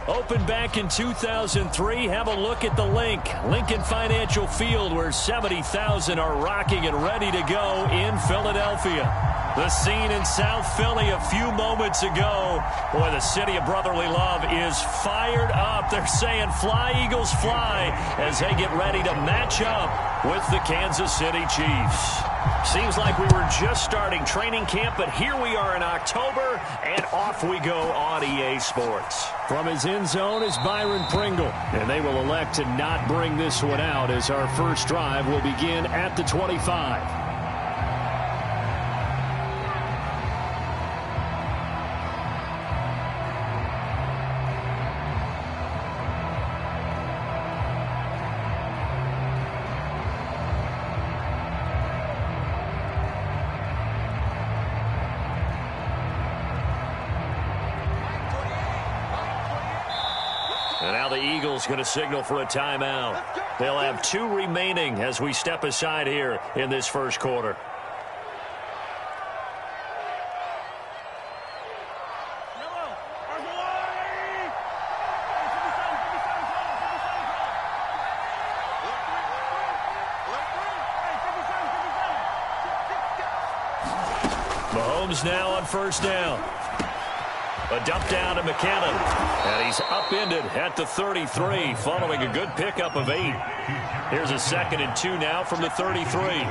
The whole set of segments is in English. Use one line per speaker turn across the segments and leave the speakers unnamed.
Opened back in 2003. Have a look at the link. Lincoln Financial Field, where 70,000 are rocking and ready to go in Philadelphia. The scene in South Philly a few moments ago. Boy, the city of brotherly love is fired up. They're saying fly, Eagles, fly, as they get ready to match up with the Kansas City Chiefs. Seems like we were just starting training camp, but here we are in October, and off we go on EA Sports. From his end zone is Byron Pringle, and they will elect to not bring this one out as our first drive will begin at the 25. And now the Eagles going to signal for a timeout. They'll have 2 remaining as we step aside here in this first quarter. Mahomes now on first down. A dump down to McKinnon, and he's upended at the 33 following a good pickup of 8. Here's a 2nd and 2 now from the 33.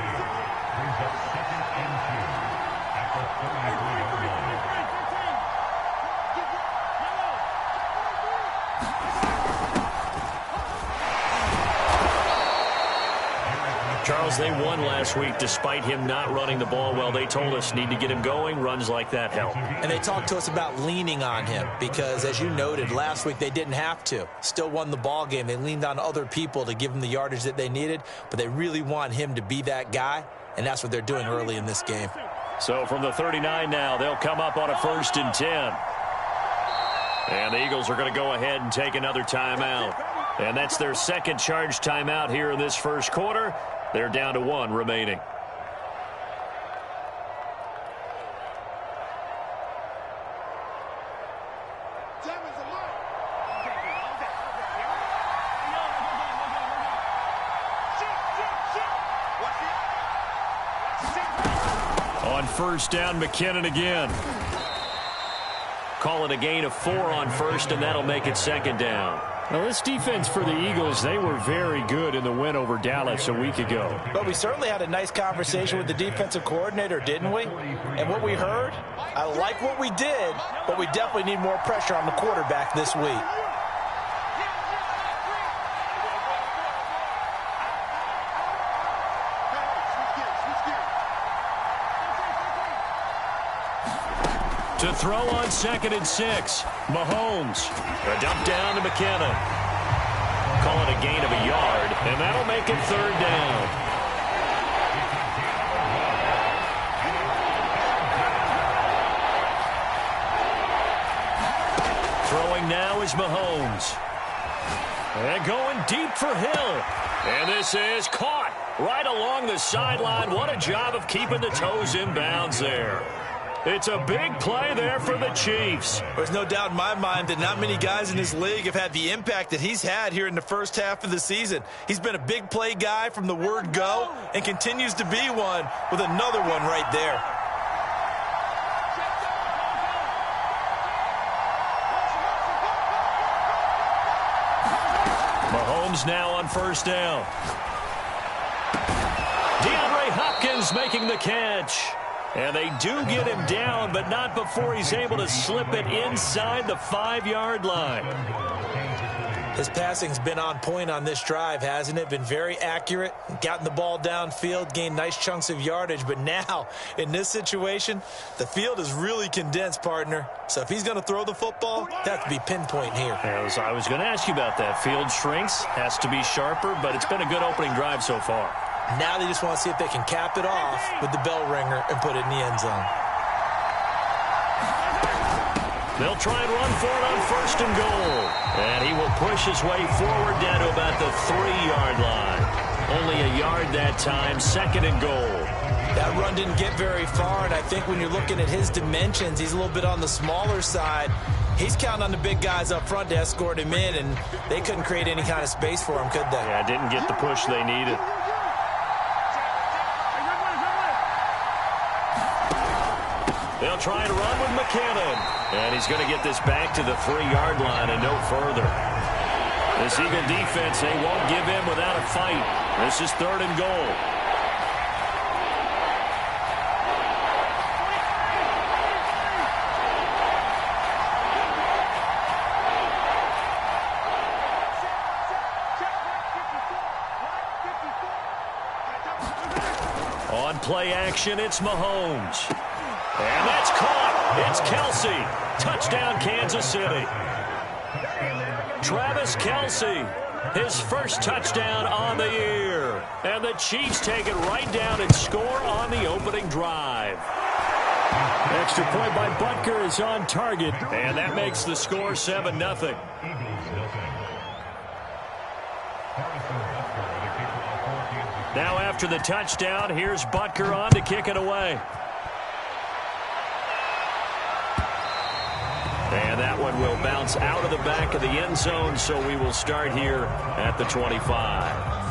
Charles, they won last week despite him not running the ball well. They told us need to get him going. Runs like that help.
And they talked to us about leaning on him because, as you noted, last week they didn't have to. Still won the ball game. They leaned on other people to give them the yardage that they needed, but they really want him to be that guy, and that's what they're doing early in this game.
So from the 39 now, they'll come up on a 1st and 10. And the Eagles are going to go ahead and take another timeout. And that's their 2nd charge timeout here in this first quarter. They're down to 1 remaining. On first down, McKinnon again. Call it a gain of 4 on first, and that'll make it 2nd down. Now, this defense for the Eagles, they were very good in the win over Dallas a week ago.
But we certainly had a nice conversation with the defensive coordinator, didn't we? And what we heard, I like what we did, but we definitely need more pressure on the quarterback this week. To throw on 2nd and 6, Mahomes. A dump down to McKinnon. Call it a gain of a yard, and that'll make it 3rd down. Throwing now is Mahomes. And going deep for Hill. And this is caught right along the sideline. What a job of keeping the toes in bounds there. It's a big play there for the Chiefs.
There's no doubt in my mind that not many guys in this league have had the impact that he's had here in the first half of the season. He's been a big play guy from the word go and continues to be one with another one right there.
Mahomes now on first down. DeAndre Hopkins making the catch. And they do get him down, but not before he's able to slip it inside the 5-yard line.
His passing's been on point on this drive, hasn't it? Been very accurate, gotten the ball downfield, gained nice chunks of yardage. But now, in this situation, the field is really condensed, partner. So if he's going to throw the football, that has to be pinpoint here.
I was going to ask you about that. Field shrinks, has to be sharper, but it's been a good opening drive so far.
Now they just want to see if they can cap it off with the bell ringer and put it in the end zone.
They'll try and run for it on 1st and goal. And he will push his way forward down to about the 3-yard line. Only a yard that time, 2nd and goal.
That run didn't get very far, and I think when you're looking at his dimensions, he's a little bit on the smaller side. He's counting on the big guys up front to escort him in, and they couldn't create any kind of space for him, could they?
Yeah, didn't get the push they needed. They'll try and run with McKinnon. And he's going to get this back to the 3-yard line and no further. This Eagle defense, they won't give in without a fight. This is 3rd and goal. On play action, it's Mahomes. And that's caught. It's Kelsey. Touchdown, Kansas City. Travis Kelsey, his first touchdown on the year. And the Chiefs take it right down and score on the opening drive. Extra point by Butker is on target. And that makes the score 7-0. Now after the touchdown, here's Butker on to kick it away. And that one will bounce out of the back of the end zone, so we will start here at the 25.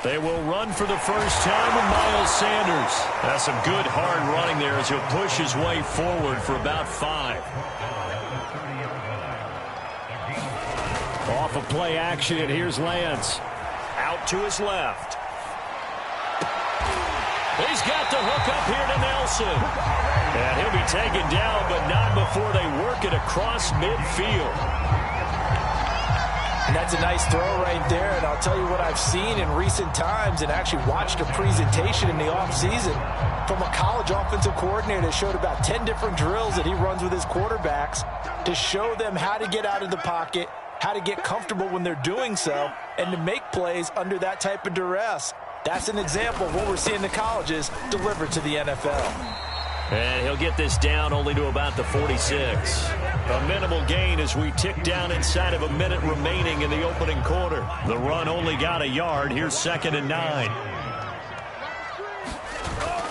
They will run for the first time with Miles Sanders. That's some good hard running there as he'll push his way forward for about 5. Off of play action, and here's Lance. Out to his left. He's got the hook up here to Nelson. And he'll be taken down, but not before they work it across midfield.
And that's a nice throw right there, and I'll tell you what I've seen in recent times and actually watched a presentation in the offseason from a college offensive coordinator that showed about 10 different drills that he runs with his quarterbacks to show them how to get out of the pocket, how to get comfortable when they're doing so, and to make plays under that type of duress. That's an example of what we're seeing the colleges deliver to the NFL.
And he'll get this down only to about the 46. A minimal gain as we tick down inside of a minute remaining in the opening quarter. The run only got a yard. Here's 2nd and 9.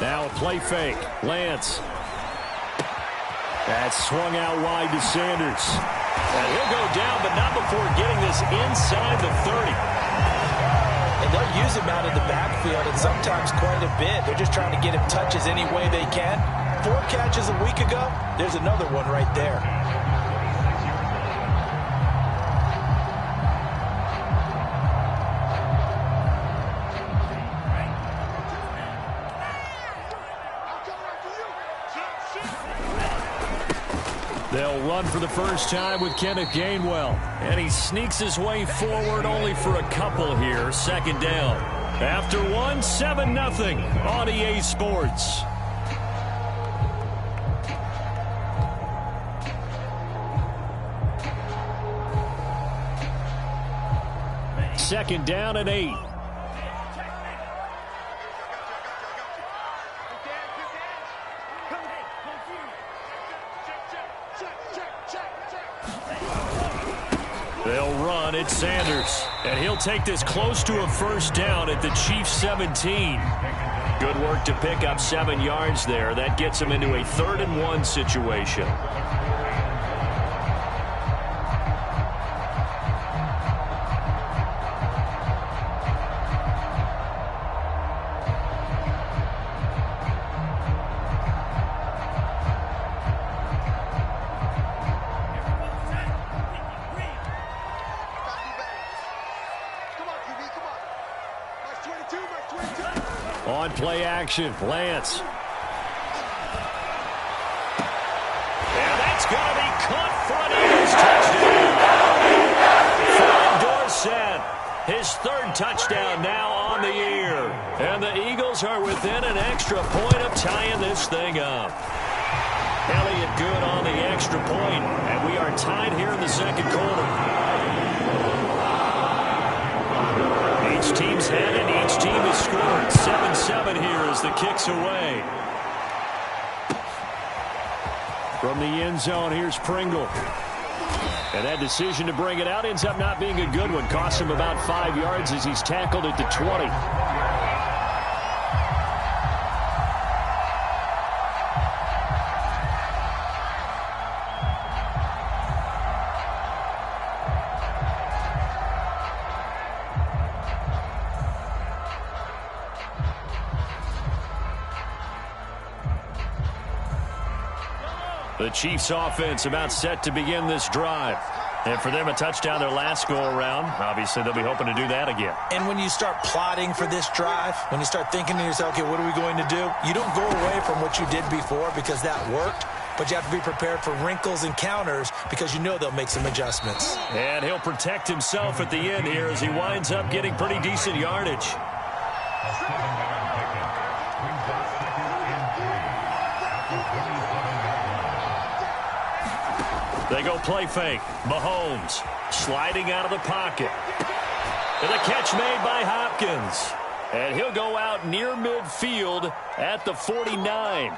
Now a play fake. Lance. That's swung out wide to Sanders. And he'll go down, but not before getting this inside the 30.
And they'll use him out of the backfield, and sometimes quite a bit. They're just trying to get him touches any way they can. 4 catches a week ago, there's another one right there.
They'll run for the first time with Kenneth Gainwell. And he sneaks his way forward only for a couple here. 2nd down. After one, 7-0 on EA Sports. Second down and 8. They'll run. It's Sanders. And he'll take this close to a first down at the Chiefs' 17. Good work to pick up 7 yards there. That gets him into a 3rd and 1 situation. On play action, Lance. And that's going to be caught for an Eagles touchdown. Fred Dorsett, his 3rd touchdown now on the year. And the Eagles are within an extra point of tying this thing up. Elliott good on the extra point, and we are tied here in the 2nd quarter. Both teams had it. Each team has scored. 7-7 here as the kick's away. From the end zone, here's Pringle. And that decision to bring it out ends up not being a good one. Costs him about 5 yards as he's tackled at the 20. The Chiefs offense about set to begin this drive. And for them, a touchdown their last go-around. Obviously, they'll be hoping to do that again.
And when you start plotting for this drive, when you start thinking to yourself, okay, what are we going to do? You don't go away from what you did before because that worked. But you have to be prepared for wrinkles and counters because you know they'll make some adjustments.
And he'll protect himself at the end here as he winds up getting pretty decent yardage. They go play fake. Mahomes sliding out of the pocket. And the catch made by Hopkins. And he'll go out near midfield at the 49.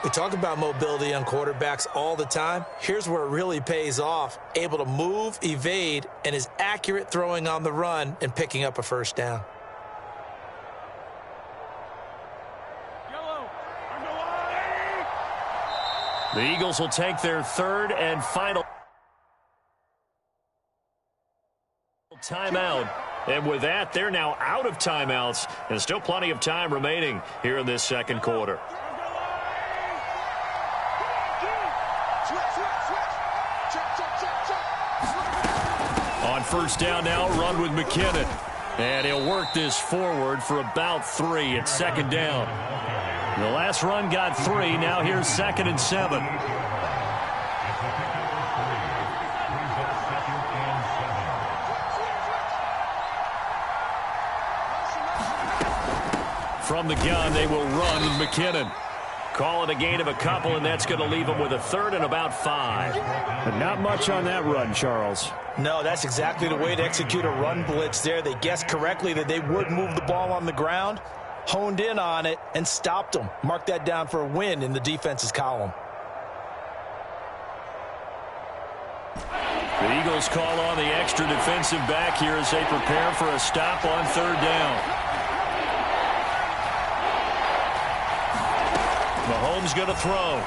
We talk about mobility on quarterbacks all the time. Here's where it really pays off. Able to move, evade, and is accurate throwing on the run and picking up a first down.
The Eagles will take their third and final timeout. And with that, they're now out of timeouts. And still plenty of time remaining here in this second quarter. On first down now, run with McKinnon. And he'll work this forward for about 3 at second down. The last run got 3. Now here's 2nd and 7. From the gun, they will run with McKinnon. Call it a gain of a couple, and that's going to leave them with a third and about 5.
But not much on that run, Charles.
No, that's exactly the way to execute a run blitz there. They guessed correctly that they would move the ball on the ground, honed in on it, and stopped them. Mark that down for a win in the defense's column.
The Eagles call on the extra defensive back here as they prepare for a stop on third down. Mahomes going to throw.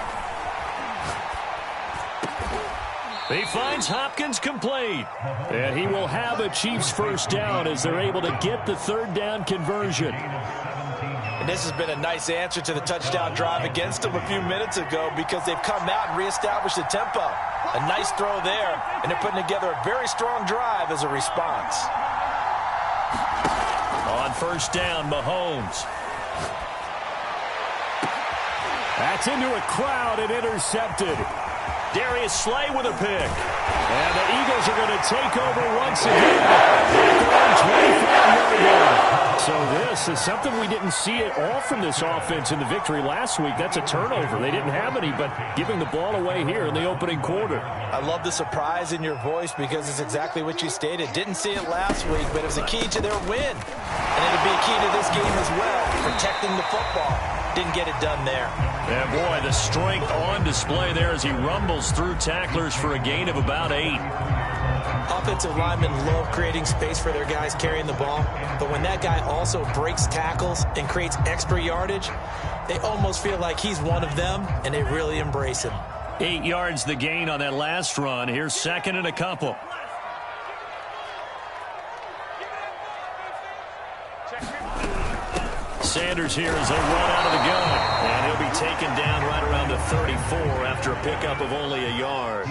He finds Hopkins complete. And he will have a Chiefs first down as they're able to get the third down conversion.
And this has been a nice answer to the touchdown drive against them a few minutes ago because they've come out and reestablished the tempo. A nice throw there, and they're putting together a very strong drive as a response.
On first down, Mahomes. That's into a crowd and intercepted. Darius Slay with a pick. And the Eagles are going to take over once again at their own 25-yard line. So this is something we didn't see at all from this offense in the victory last week. That's a turnover. They didn't have any, but giving the ball away here in the opening quarter.
I love the surprise in your voice because it's exactly what you stated. Didn't see it last week, but it was a key to their win. And it'll be a key to this game as well, protecting the football. Didn't get it done there.
Yeah, boy, the strength on display there as he rumbles through tacklers for a gain of about 8.
Offensive linemen love creating space for their guys carrying the ball, but when that guy also breaks tackles and creates extra yardage, they almost feel like he's one of them, and they really embrace him.
8 yards the gain on that last run. Here's 2nd and a couple. Sanders here as they run out of the gun. And he'll be taken down right around the 34 after a pickup of only a yard.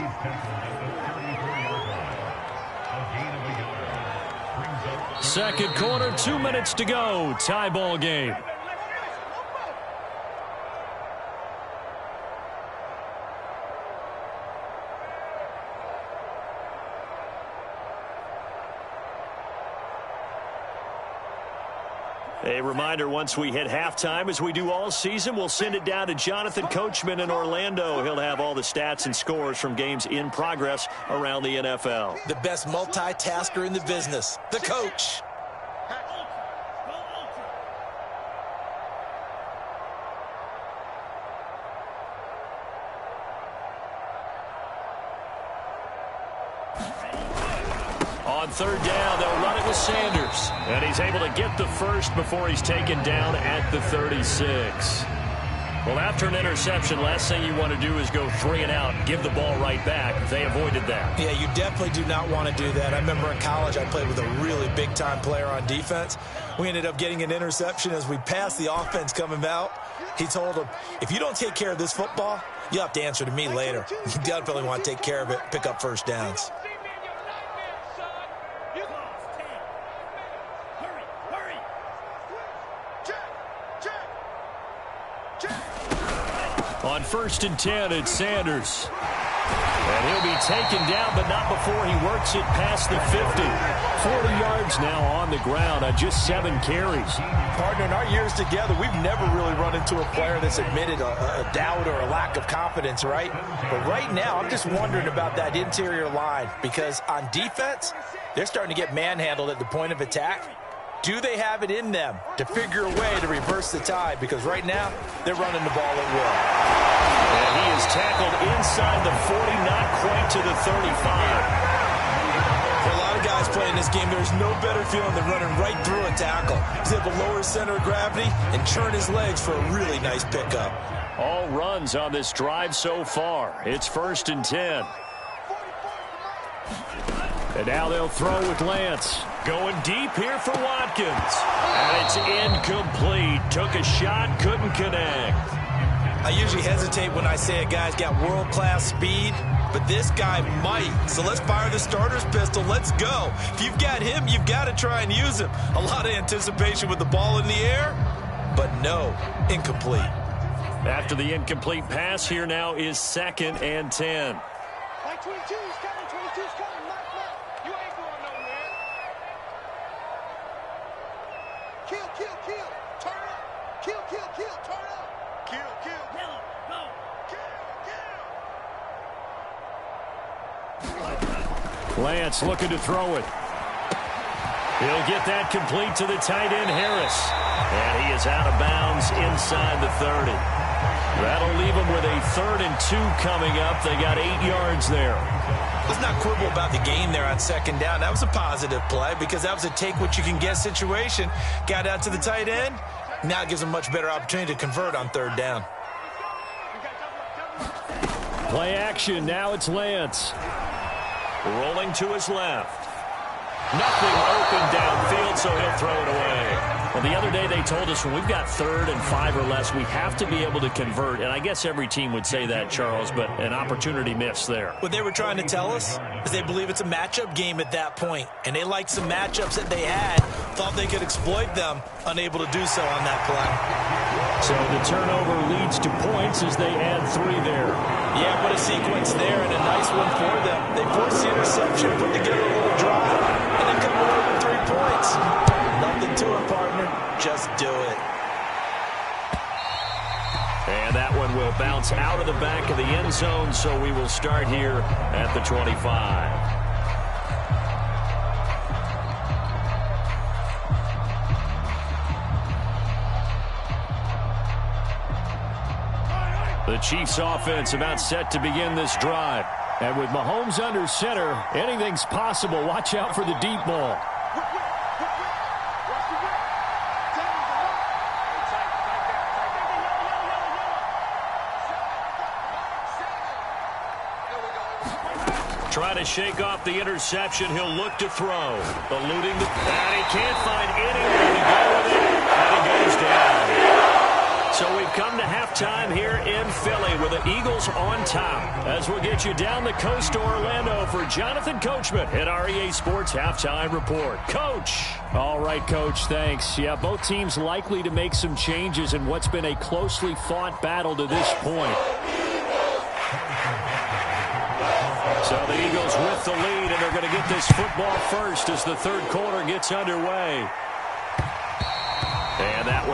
Second quarter, 2 minutes to go. Tie ball game. A reminder, once we hit halftime, as we do all season, we'll send it down to Jonathan Coachman in Orlando. He'll have all the stats and scores from games in progress around the NFL.
The best multitasker in the business, the coach.
On third down, they'll run it with Sanders. And he's able to get the first before he's taken down at the 36. Well, after an interception, last thing you want to do is go 3 and out and give the ball right back. They avoided that.
Yeah, you definitely do not want to do that. I remember in college I played with a really big-time player on defense. We ended up getting an interception as we passed the offense coming out. He told him, if you don't take care of this football, you'll have to answer to me later. You definitely want to take care of it, pick up first downs.
On 1st and 10, it's Sanders. And he'll be taken down, but not before he works it past the 50. 40 yards now on the ground on just 7 carries.
Partner, in our years together, we've never really run into a player that's admitted a doubt or a lack of confidence, right? But right now, I'm just wondering about that interior line because on defense, they're starting to get manhandled at the point of attack. Do they have it in them to figure a way to reverse the tide? Because right now, they're running the ball at will.
And he is tackled inside the 40, not quite to the 35.
For a lot of guys playing this game, there's no better feeling than running right through a tackle. He's able to lower his center of gravity and churn his legs for a really nice pickup.
All runs on this drive so far. It's 1st and 10. And now they'll throw with Lance. Going deep here for Watkins. And it's incomplete. Took a shot, couldn't connect.
I usually hesitate when I say a guy's got world-class speed, but this guy might. So let's fire the starter's pistol. Let's go. If you've got him, you've got to try and use him. A lot of anticipation with the ball in the air, but no, incomplete.
After the incomplete pass, here now is 2nd and 10.
Like 22's coming, 22's coming, knock. You ain't going nowhere. Kill, turn up. Kill, turn up. Kill. Go. Kill.
Lance looking to throw it. He'll get that complete to the tight end, Harris. And he is out of bounds inside the 30. That'll leave him with a 3rd and 2 coming up. They got 8 yards there.
Let's not quibble about the game there on 2nd down. That was a positive play because that was a take-what-you-can-get situation. Got out to the tight end. Now it gives them a much better opportunity to convert on 3rd down.
Play action. Now it's Lance. Rolling to his left. Nothing open downfield, so he'll throw it away. Well, the other day they told us when we've got 3rd and 5 or less, we have to be able to convert. And I guess every team would say that, Charles, but an opportunity missed there.
What they were trying to tell us is they believe it's a matchup game at that point. And they liked some matchups that they had, thought they could exploit them, unable to do so on that play.
So the turnover leads to points as they add 3 there.
Yeah, what a sequence there and a nice one for them. They forced the interception, put together a little drive, and then come away with 3 points. Nothing to it, partner. Just do it.
And that one will bounce out of the back of the end zone, so we will start here at the 25. The Chiefs offense about set to begin this drive. And with Mahomes under center, anything's possible. Watch out for the deep ball. Trying to shake off the interception. He'll look to throw. Eluding the... And he can't find anywhere to go with it. And he goes down. So we've come to halftime here in Philly with the Eagles on top. As we'll get you down the coast to Orlando for Jonathan Coachman at our EA Sports Halftime Report. Coach. All right, Coach, thanks. Yeah, both teams likely to make some changes in what's been a closely fought battle to this point. So the Eagles with the lead, and they're going to get this football first as the 3rd quarter gets underway.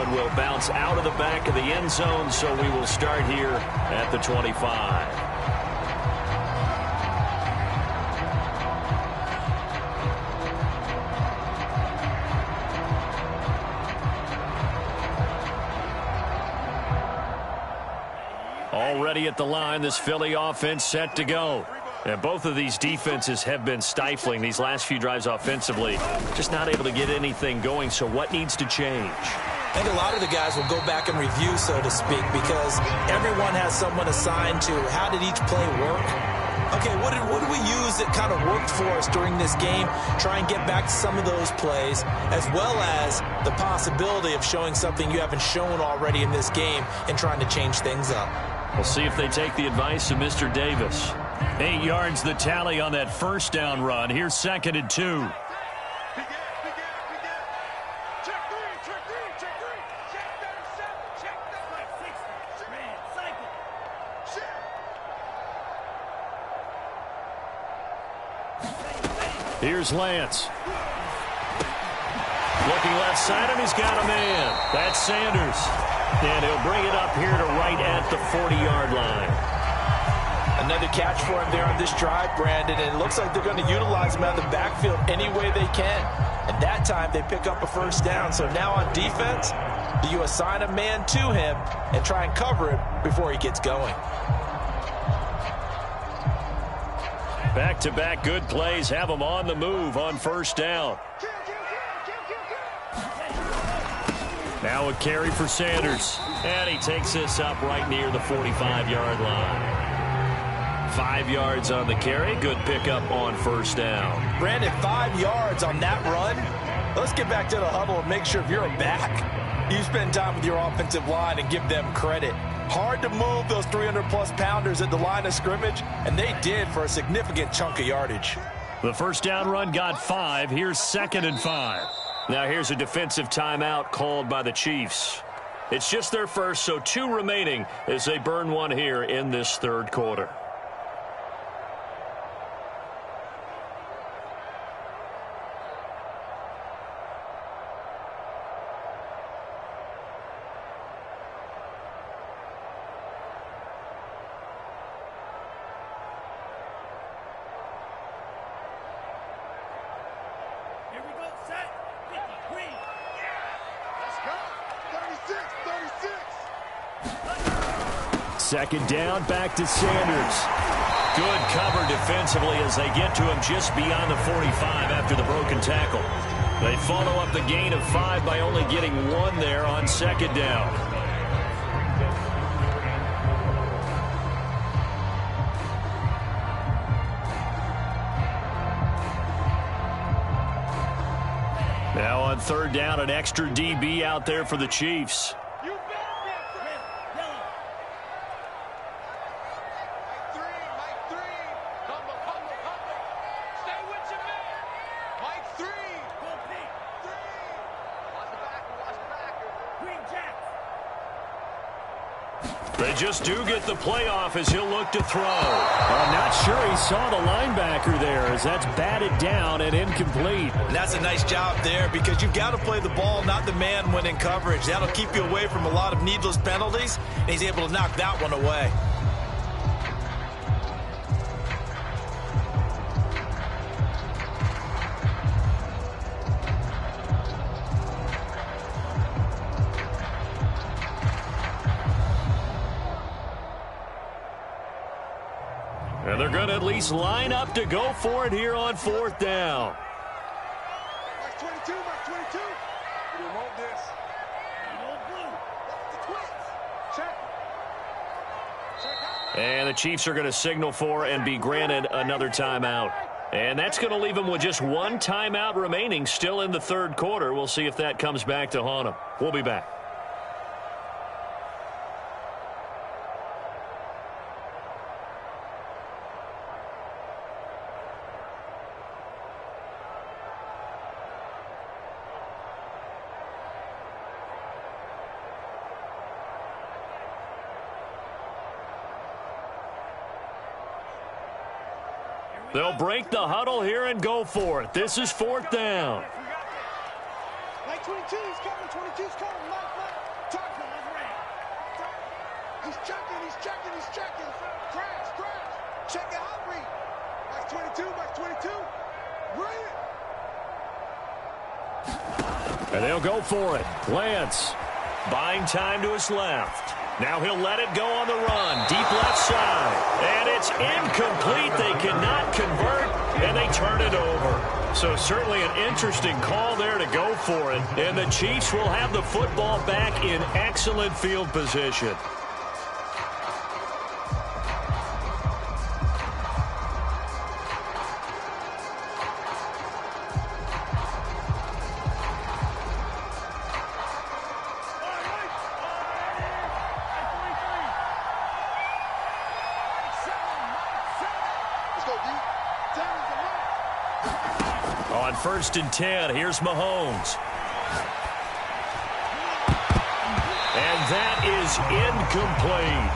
one will bounce out of the back of the end zone, so we will start here at the 25. Already at the line, this Philly offense set to go. And both of these defenses have been stifling these last few drives offensively. Just not able to get anything going, so what needs to change?
I think a lot of the guys will go back and review, so to speak, because everyone has someone assigned to how did each play work. Okay, what did we use that kind of worked for us during this game? Try and get back to some of those plays, as well as the possibility of showing something you haven't shown already in this game and trying to change things up.
We'll see if they take the advice of Mr. Davis. 8 yards the tally on that first down run. Here's 2nd and 2. Here's Lance. Looking left side, and he's got a man. That's Sanders. And he'll bring it up here to right at the 40-yard line.
Another catch for him there on this drive, Brandon, and it looks like they're going to utilize him out of the backfield any way they can. And that time they pick up a first down. So now on defense, do you assign a man to him and try and cover him before he gets going?
Back-to-back good plays have them on the move on first down. Now a carry for Sanders. And he takes this up right near the 45-yard line. 5 yards on the carry. Good pickup on first down.
Brandon, 5 yards on that run. Let's get back to the huddle and make sure if you're a back, you spend time with your offensive line and give them credit. Hard to move those 300-plus pounders at the line of scrimmage, and they did for a significant chunk of yardage.
The first down run got 5. Here's 2nd and 5. Now here's a defensive timeout called by the Chiefs. It's just their first, so 2 remaining as they burn one here in this third quarter. Second down, back to Sanders. Good cover defensively as they get to him just beyond the 45 after the broken tackle. They follow up the gain of 5 by only getting 1 there on second down. Now on third down, an extra DB out there for the Chiefs. They just do get the playoff as he'll look to throw.
I'm not sure he saw the linebacker there as that's batted down and incomplete.
And that's a nice job there because you've got to play the ball, not the man when in coverage. That'll keep you away from a lot of needless penalties, and he's able to knock that one away.
And they're going to at least line up to go for it here on fourth down.
Mark 22, Mark 22. We want this. Blue. That's the Twins. Check.
And the Chiefs are going to signal for and be granted another timeout. And that's going to leave them with just 1 timeout remaining still in the third quarter. We'll see if that comes back to haunt them. We'll be back. They'll break the huddle here and go for it. This is fourth down.
Mike 22's coming. 22's coming. Mike. He's checking. Crash. Check it, hot read. Max 22. Bring it.
And they'll go for it. Lance.
Buying time to his left. Now he'll let it go on the run. Deep left side. And it's incomplete. They cannot convert, and they turn it over. So certainly an interesting call there to go for it. And the Chiefs will have the football back in excellent field position. On 1st and 10, here's Mahomes. And that is incomplete.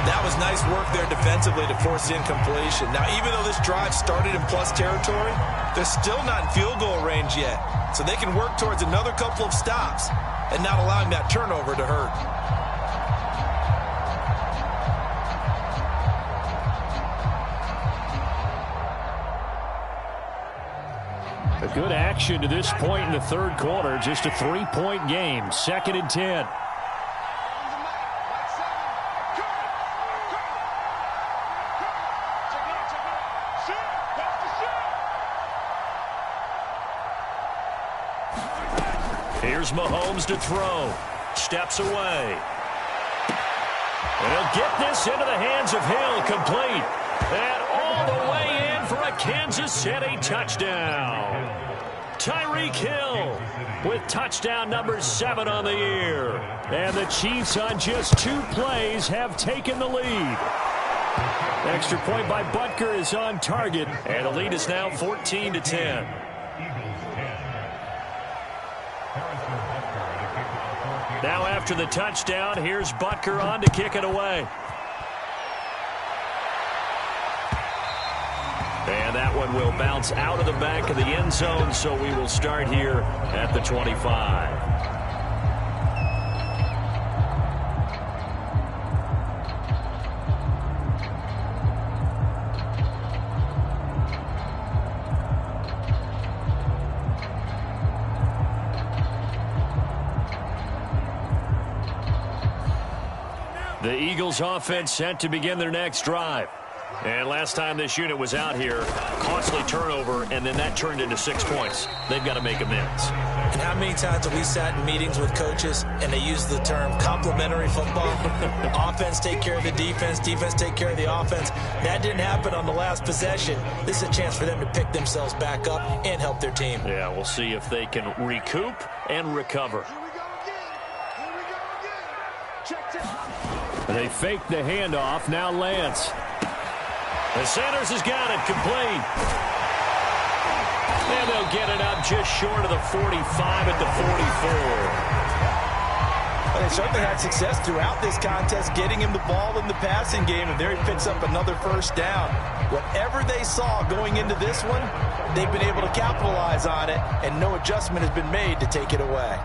That was nice work there defensively to force the incompletion. Now, even though this drive started in plus territory, they're still not in field goal range yet. So they can work towards another couple of stops and not allowing that turnover to hurt.
A good action to this point in the third quarter. Just a 3-point game. 2nd and 10.
Here's Mahomes to throw. Steps away. And he'll get this into the hands of Hill. Complete. And all the way in for a Kansas City touchdown. Tyreek Hill with touchdown number 7 on the year. And the Chiefs on just 2 plays have taken the lead. Extra point by Butker is on target. And the lead is now 14-10. Now after the touchdown, here's Butker on to kick it away. And that one will bounce out of the back of the end zone, so we will start here at the 25. The Eagles offense set to begin their next drive. And last time this unit was out here, costly turnover, and then that turned into 6 points. They've got to make amends.
And how many times have we sat in meetings with coaches and they use the term complementary football? Offense take care of the defense, defense take care of the offense. That didn't happen on the last possession. This is a chance for them to pick themselves back up and help their team.
Yeah, we'll see if they can recoup and recover.
Here we go again. Check.
They fake the handoff. Now Lance.
And Sanders has got it complete. And they'll get it up just short of the 45 at the 44.
But they certainly had success throughout this contest getting him the ball in the passing game, and there he picks up another first down. Whatever they saw going into this one, they've been able to capitalize on it, and no adjustment has been made to take it away.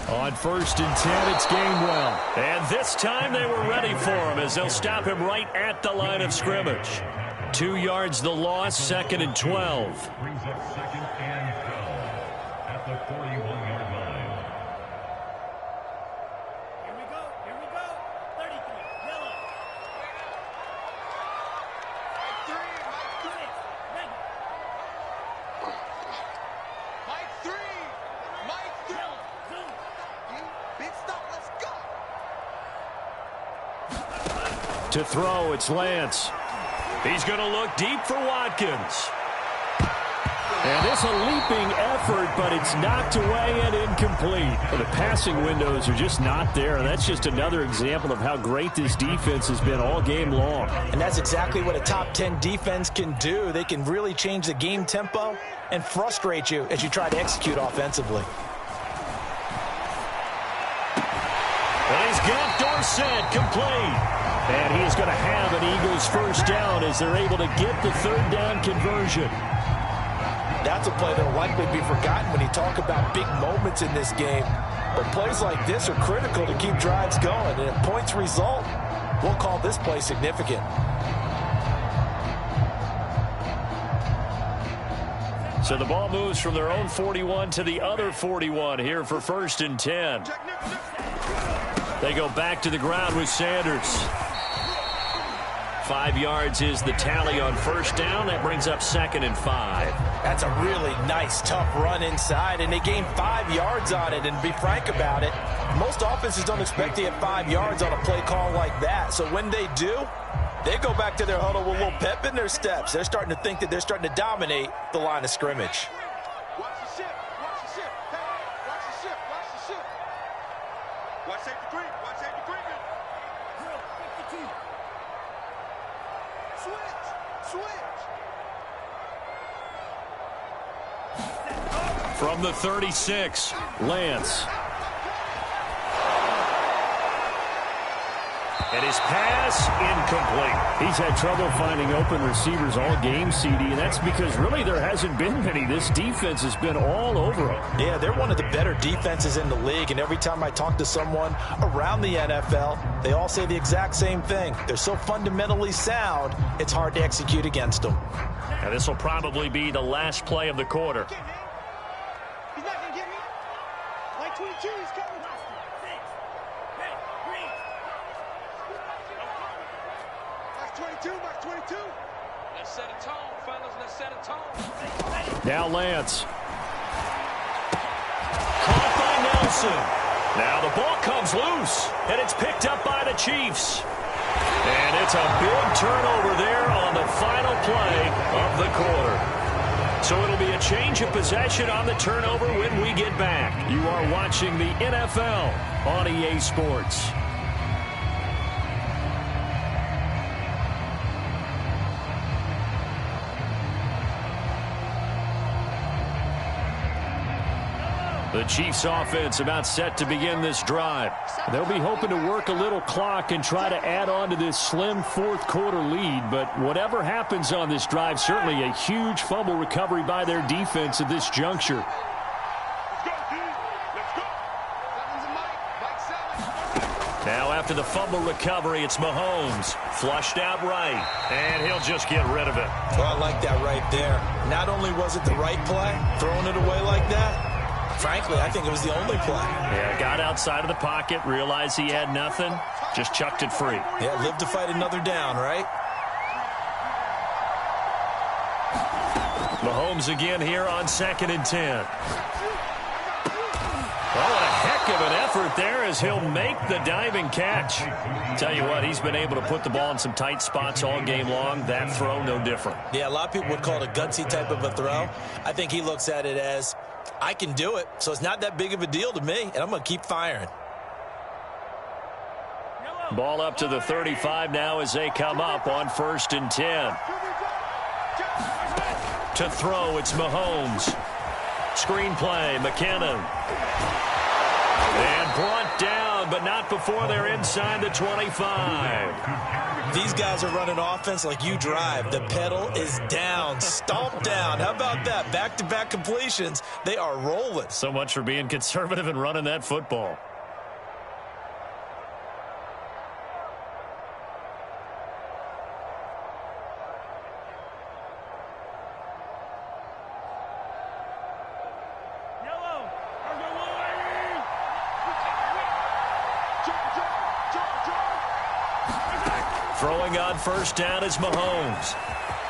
On 1st and 10, it's Gainwell.
And this time they were ready for him as they'll stop him right at the line of scrimmage. 2 yards the loss, 2nd and 12.
Brings up 2nd and 12 at the 41-yard line.
Here we go. 33, yellow.
Mike 3. Big stop, let's go.
To throw, it's Lance.
He's going to look deep for Watkins.
And it's a leaping effort, but it's knocked away and incomplete. Well, the passing windows are just not there. That's just another example of how great this defense has been all game long.
And that's exactly what a top 10 defense can do. They can really change the game tempo and frustrate you as you try to execute offensively.
And he's got set, complete. And he is going to have an Eagles first down as they're able to get the third down conversion.
That's a play that will likely be forgotten when you talk about big moments in this game. But plays like this are critical to keep drives going. And if points result, we'll call this play significant.
So the ball moves from their own 41 to the other 41 here for 1st and 10. They go back to the ground with Sanders. 5 yards is the tally on first down. That brings up 2nd and 5.
That's a really nice, tough run inside, and they gained 5 yards on it. And to be frank about it, most offenses don't expect to get 5 yards on a play call like that. So when they do, they go back to their huddle with a little pep in their steps. They're starting to think that they're starting to dominate the line of scrimmage.
Watch the shift. Watch the shift. Hey, watch the shift. Watch the shift. Watch safety creep. Watch safety creeping.
52.
Switch. Switch.
From the 36, Lance. And his pass incomplete.
He's had trouble finding open receivers all game, CD, and that's because really there hasn't been many. This defense has been all over him.
Yeah, they're one of the better defenses in the league, and every time I talk to someone around the NFL, they all say the exact same thing. They're so fundamentally sound, it's hard to execute against them.
And this will probably be the last play of the quarter.
He's not going to get me. Like 22, he's coming. Mark 22, Mark 22.
Let's set a tone, fellas. Let's set a tone.
Now Lance.
Caught by Nelson. Now the ball comes loose, and it's picked up by the Chiefs. And it's a big turnover there on the final play of the quarter. So it'll be a change of possession on the turnover when we get back. You are watching the NFL on EA Sports. The Chiefs offense about set to begin this drive.
They'll be hoping to work a little clock and try to add on to this slim fourth quarter lead. But whatever happens on this drive, certainly a huge fumble recovery by their defense at this juncture.
Let's go, D. Let's go. Seven's a Mike. Mike 7.
Now after the fumble recovery, it's Mahomes. Flushed out right, and he'll just get rid of it.
Well, I like that right there. Not only was it the right play, throwing it away like that, frankly, I think it was the only play.
Yeah, got outside of the pocket, realized he had nothing, just chucked it free.
Yeah, live to fight another down, right?
Mahomes again here on 2nd and 10. Well, what a heck of an effort there as he'll make the diving catch. Tell you what, he's been able to put the ball in some tight spots all game long. That throw, no different.
Yeah, a lot of people would call it a gutsy type of a throw. I think he looks at it as, I can do it, so it's not that big of a deal to me, and I'm going to keep firing.
Ball up to the 35 now as they come up on 1st and 10. To throw, it's Mahomes. Screen play, McKinnon. And brought down, but not before they're inside the 25.
These guys are running offense like you drive. The pedal is down, stomp down. How about that? Back-to-back completions. They are rolling.
So much for being conservative and running that football. Throwing on first down is Mahomes.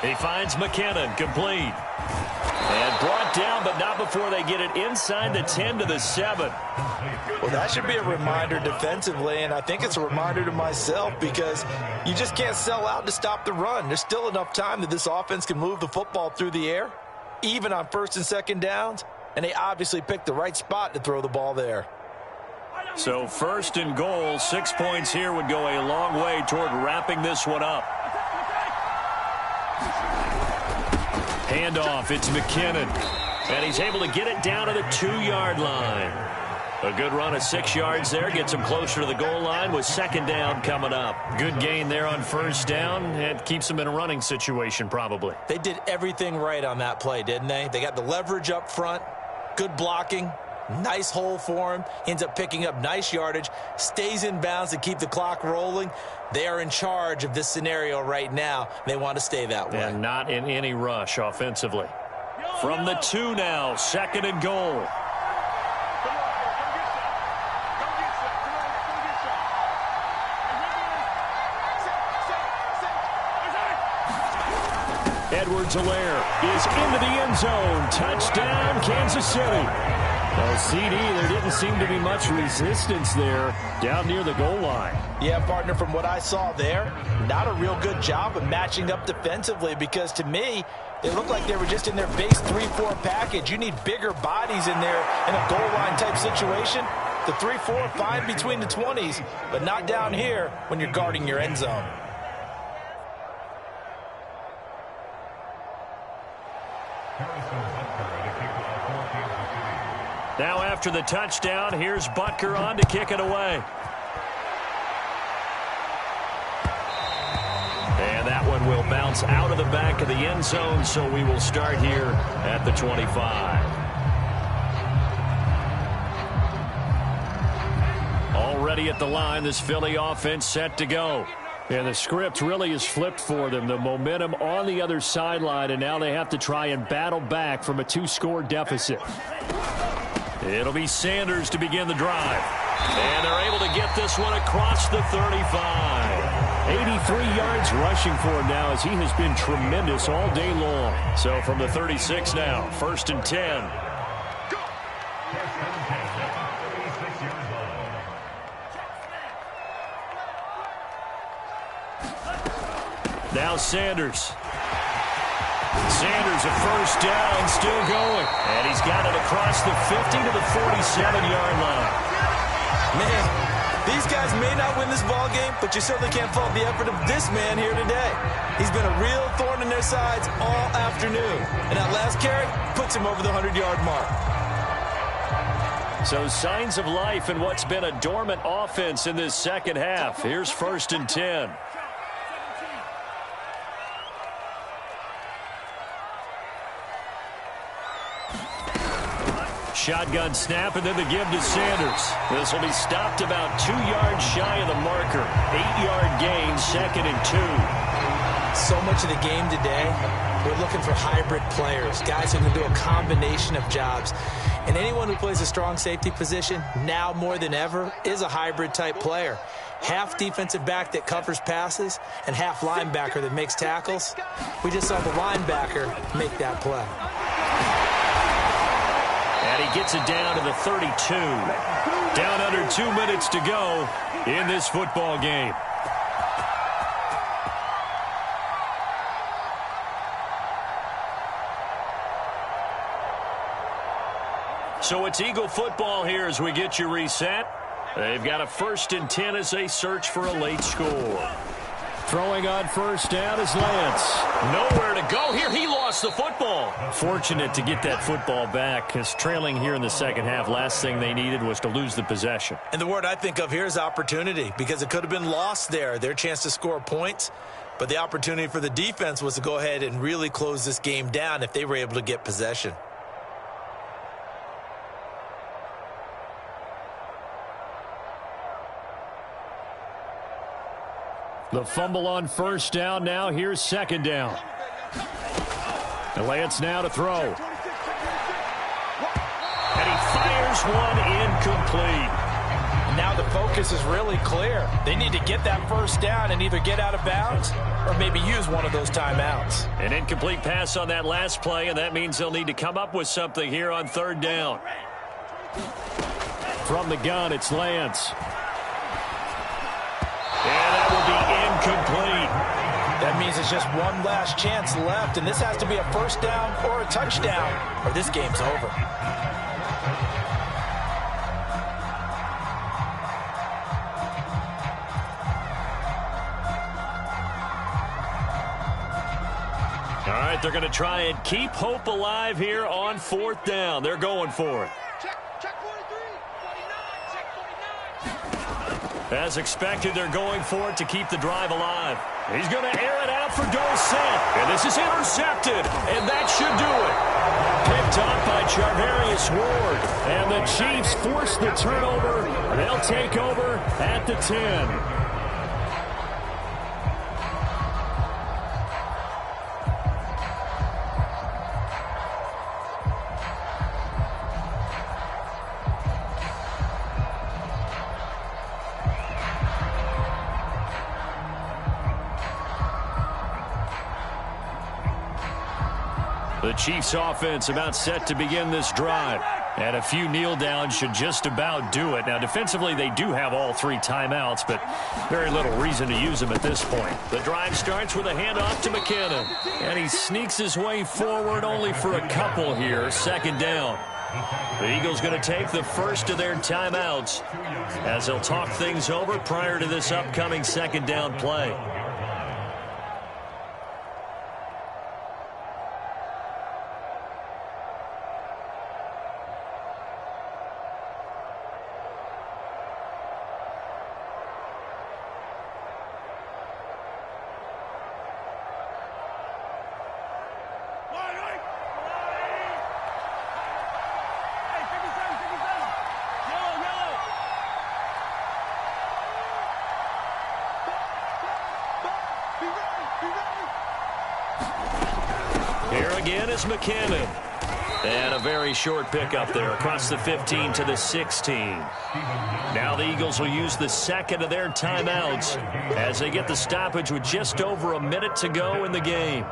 He finds McKinnon, complete. And brought down, but not before they get it inside the 10 to the 7.
Well, that should be a reminder defensively, and I think it's a reminder to myself because you just can't sell out to stop the run. There's still enough time that this offense can move the football through the air, even on 1st and 2nd downs, and they obviously picked the right spot to throw the ball there.
So 1st and goal, 6 points here would go a long way toward wrapping this one up. Handoff, it's McKinnon. And he's able to get it down to the 2-yard line. A good run of 6 yards there. Gets him closer to the goal line with second down coming up. Good gain there on first down. It keeps him in a running situation probably.
They did everything right on that play, didn't they? They got the leverage up front. Good blocking. Nice hole for him. He ends up picking up nice yardage. Stays in bounds to keep the clock rolling. They are in charge of this scenario right now. They want to stay that way.
And not in any rush offensively. From the 2 now, second and goal. Edwards-Helaire is into the end zone. Touchdown, Kansas City. Well, CD, there didn't seem to be much resistance there down near the goal line.
Yeah, partner, from what I saw there, not a real good job of matching up defensively because to me, they looked like they were just in their base 3-4 package. You need bigger bodies in there in a goal line type situation. The 3-4 fine between the 20s, but not down here when you're guarding your end zone.
Now after the touchdown, here's Butker on to kick it away. And that one will bounce out of the back of the end zone, so we will start here at the 25. Already at the line, this Philly offense set to go. And the script really is flipped for them. The momentum on the other sideline, and now they have to try and battle back from a 2-score deficit. It'll be Sanders to begin the drive. And they're able to get this one across the 35. 83 yards rushing for him now as he has been tremendous all day long. So from the 36 now, 1st and 10. Now Sanders. Sanders, a first down, still going. And he's got it across the 50 to the 47-yard line.
Man, these guys may not win this ball game, but you certainly can't fault the effort of this man here today. He's been a real thorn in their sides all afternoon. And that last carry puts him over the 100-yard mark.
So signs of life in what's been a dormant offense in this second half. Here's 1st and 10. Shotgun snap, and then the give to Sanders. This will be stopped about 2 yards shy of the marker. 8-yard gain, 2nd and 2.
So much of the game today, we're looking for hybrid players, guys who can do a combination of jobs. And anyone who plays a strong safety position, now more than ever, is a hybrid-type player. Half defensive back that covers passes and half linebacker that makes tackles. We just saw the linebacker make that play.
And he gets it down to the 32. Down under 2 minutes to go in this football game. So it's Eagle football here as we get you reset. They've got a 1st and 10 as they search for a late score. Throwing on first down is Lance. Nowhere to go here. He lost the football. Fortunate to get that football back because trailing here in the second half, last thing they needed was to lose the possession.
And the word I think of here is opportunity because it could have been lost there. Their chance to score points. But the opportunity for the defense was to go ahead and really close this game down if they were able to get possession.
The fumble on first down now. Here's 2nd down. And Lance now to throw. And he fires one incomplete.
Now the focus is really clear. They need to get that first down and either get out of bounds or maybe use one of those timeouts.
An incomplete pass on that last play, and that means they'll need to come up with something here on 3rd down. From the gun, it's Lance. And that will be incomplete.
That means it's just one last chance left, and this has to be a first down or a touchdown, or this game's over.
All right, they're going to try and keep hope alive here on 4th down. They're going for it.
Check 43, 49.
As expected, they're going for it to keep the drive alive. He's going to air it out for Dorsett. And this is intercepted. And that should do it. Picked up by Charvarius Ward. And the Chiefs force the turnover. They'll take over at the 10. The Chiefs offense about set to begin this drive. And a few kneel downs should just about do it. Now, defensively, they do have all 3 timeouts, but very little reason to use them at this point. The drive starts with a handoff to McKinnon. And he sneaks his way forward only for a couple here. Second down. The Eagles going to take the first of their timeouts as they'll talk things over prior to this upcoming second down play. Here again is McKinnon. And a very short pickup there across the 15 to the 16. Now the Eagles will use the second of their timeouts as they get the stoppage with just over a minute to go in the game.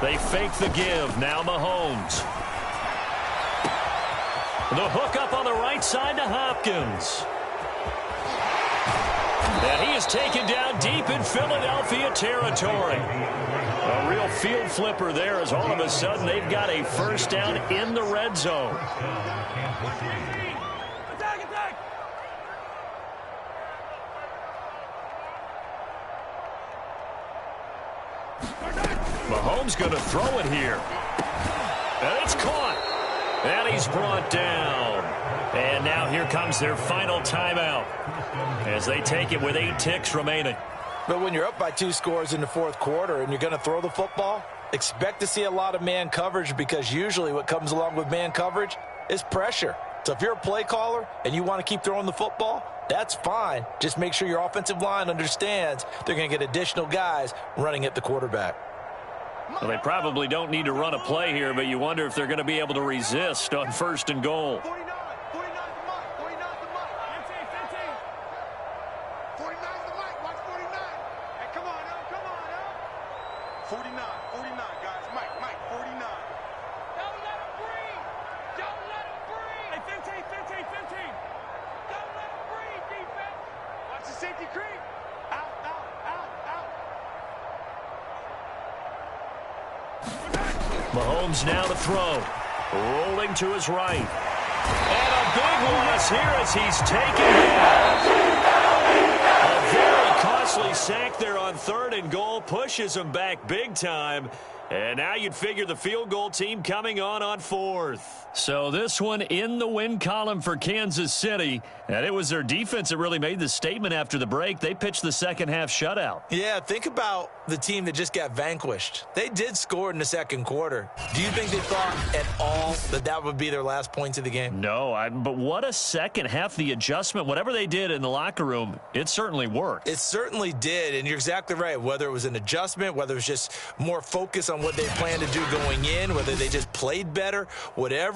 They fake the give. Now Mahomes. The hook up on the right side to Hopkins. And he is taken down deep in Philadelphia territory. A real field flipper there as all of a sudden they've got a first down in the red zone. Mahomes going to throw it here. And it's caught. And he's brought down. And now here comes their final timeout as they take it with 8 ticks remaining.
But when you're up by 2 scores in the fourth quarter and you're going to throw the football, expect to see a lot of man coverage because usually what comes along with man coverage is pressure. So if you're a play caller and you want to keep throwing the football, that's fine. Just make sure your offensive line understands they're going to get additional guys running at the quarterback.
Well, they probably don't need to run a play here, but you wonder if they're going to be able to resist on first and goal.
49 the mic. 49 the mic. 49 the mic. Watch 49. Hey, come on, now. Come on, now. 49, guys. Mike, 49.
Don't let him breathe. Don't let him breathe.
Hey, 15.
Don't let him breathe, defense.
Watch the safety creep. Out.
Mahomes now to throw. Rolling to his right. And a big loss here as he's taken down. A very costly sack there on third and goal. Pushes him back big time. And now you'd figure the field goal team coming on fourth. So this one in the win column for Kansas City. And it was their defense that really made the statement after the break. They pitched the second half shutout.
Yeah, think about the team that just got vanquished. They did score in the second quarter. Do you think they thought at all that would be their last points of the game?
No, but what a second half. The adjustment, whatever they did in the locker room, it certainly worked.
It certainly did, and you're exactly right. Whether it was an adjustment, whether it was just more focus on what they planned to do going in, whether they just played better, whatever